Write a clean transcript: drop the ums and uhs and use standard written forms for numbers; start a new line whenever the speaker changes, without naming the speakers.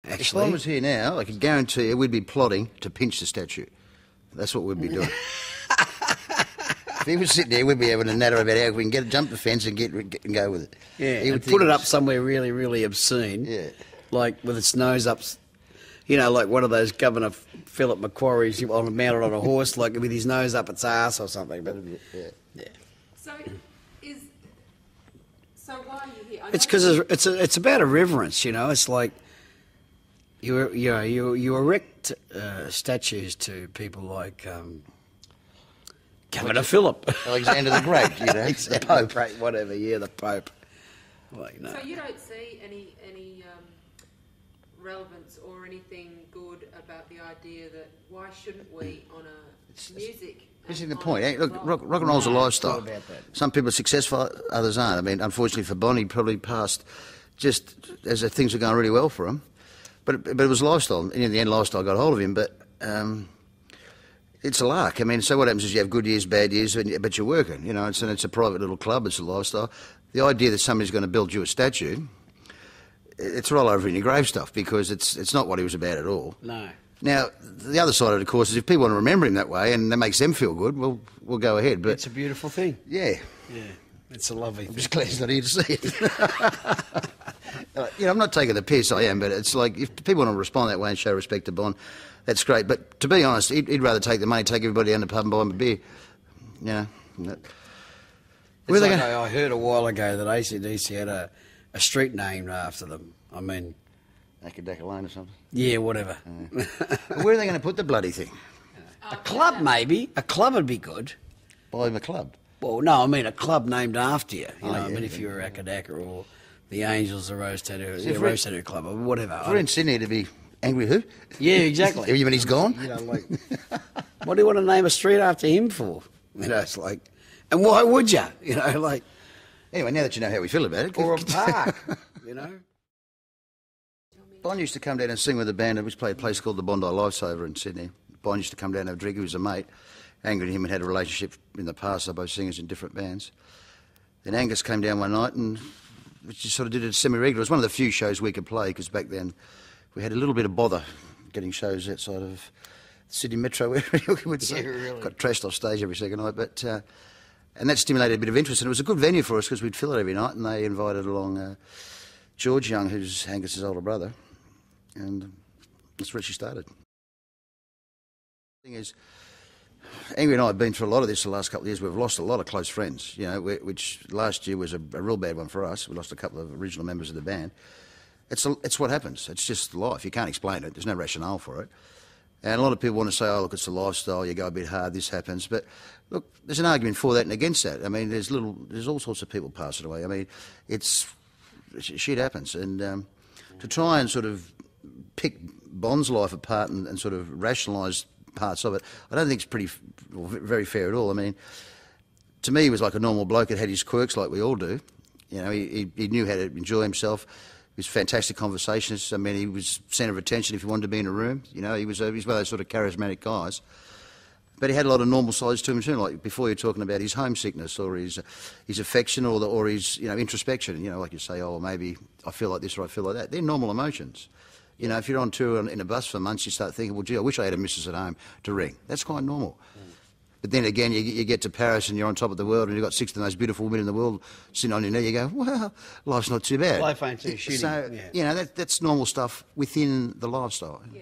actually.
If Bond was here now, I can guarantee you we'd be plotting to pinch the statue. That's what we'd be doing. If he was sitting there, we'd be having a natter about how we can jump the fence and and go with it.
Yeah,
He
and
would
put it up
think
somewhere really, really obscene.
Yeah.
Like with its nose up, you know, like one of those Governor Philip Macquarie's mounted on a horse, like with his nose up its ass or something. But yeah.
So why are you here?
It's because it's about a reverence, you know. It's like you erect statues to people like Governor Philip,
Alexander the Great, you know, the Pope,
Great, whatever. Yeah, the Pope. Like, no.
So you don't see any relevance or anything good about the idea that why shouldn't we on a music?
This is the point. Look, rock and roll's a lifestyle.
about that.
Some people are successful, others aren't. I mean, unfortunately for Bonnie, probably passed just as things were going really well for him. But it was a lifestyle. And in the end, lifestyle got hold of him. But it's a lark. I mean, so what happens is you have good years, bad years, but you're working. You know, it's a private little club. It's a lifestyle. The idea that somebody's going to build you a statue, it's roll over in your grave stuff, because it's not what he was about at all.
No.
Now, the other side of it, of course, is if people want to remember him that way and that makes them feel good, well, we'll go ahead. But
It's a beautiful thing.
yeah,
Yeah, it's a lovely
I'm
thing.
just glad he's not here to see it. You know, I'm not taking the piss, I am, but it's like if people want to respond that way and show respect to Bond, that's great. But to be honest, he'd rather take the money, take everybody down the pub and buy him a beer. You know.
It's like I heard a while ago that AC/DC had a street named after them. I mean,
Akadaka Lane or something.
yeah, whatever.
Where are they going to put the bloody thing?
A club, maybe. A club would be good.
Buy him a club.
Well, no, I mean a club named after you. You know,
yeah,
I mean, if
yeah.
you were Akadaka or the Angels, the Rose Tattoo,
See,
the Rose Tattoo Club, or whatever.
If we're in Sydney, to be angry who?
Yeah, exactly.
Even he's gone?
You know, like, what do you want to name a street after him for? You know, it's like, and why would you? You know, like,
Anyway, now that you know how we feel about it.
or a park. You know.
Bond used to come down and sing with a band. We played a place called the Bondi Lifesaver in Sydney. Bond used to come down and have a drink. He was a mate. Angus and him had a relationship in the past. They're both singers in different bands. Then Angus came down one night and we just sort of did it semi-regular. It was one of the few shows we could play, because back then we had a little bit of bother getting shows outside of Sydney Metro area. We would say.
Yeah, really.
Got trashed off stage every second night. But and that stimulated a bit of interest. And it was a good venue for us, because we'd fill it every night. And they invited along George Young, who's Angus's older brother. And that's where she started. The thing is, Angry and I have been through a lot of this the last couple of years. We've lost a lot of close friends, you know, which last year was a real bad one for us. We lost a couple of original members of the band. It's what happens. It's just life. You can't explain it. There's no rationale for it. And a lot of people want to say, oh, look, it's the lifestyle, you go a bit hard, this happens. But, look, there's an argument for that and against that. I mean, there's all sorts of people passing away. I mean, shit happens. And to try and sort of pick Bond's life apart and sort of rationalise parts of it, I don't think it's very fair at all. I mean, to me, he was like a normal bloke that had his quirks like we all do. You know, he knew how to enjoy himself. He was a fantastic conversationalist. I mean, he was centre of attention if you wanted to be in a room. You know, he was one of those sort of charismatic guys. But he had a lot of normal sides to him too. Like before, you're talking about his homesickness or his affection or his introspection. You know, like you say, oh, maybe I feel like this or I feel like that. They're normal emotions. You know, if you're on tour in a bus for months, you start thinking, well, gee, I wish I had a missus at home to ring. That's quite normal. But then again, you get to Paris and you're on top of the world and you've got 6 of the most beautiful women in the world sitting on your knee. You go, well, life's not too bad.
Life ain't too shitty.
So,
yeah.
you know, that's normal stuff within the lifestyle.
Yeah,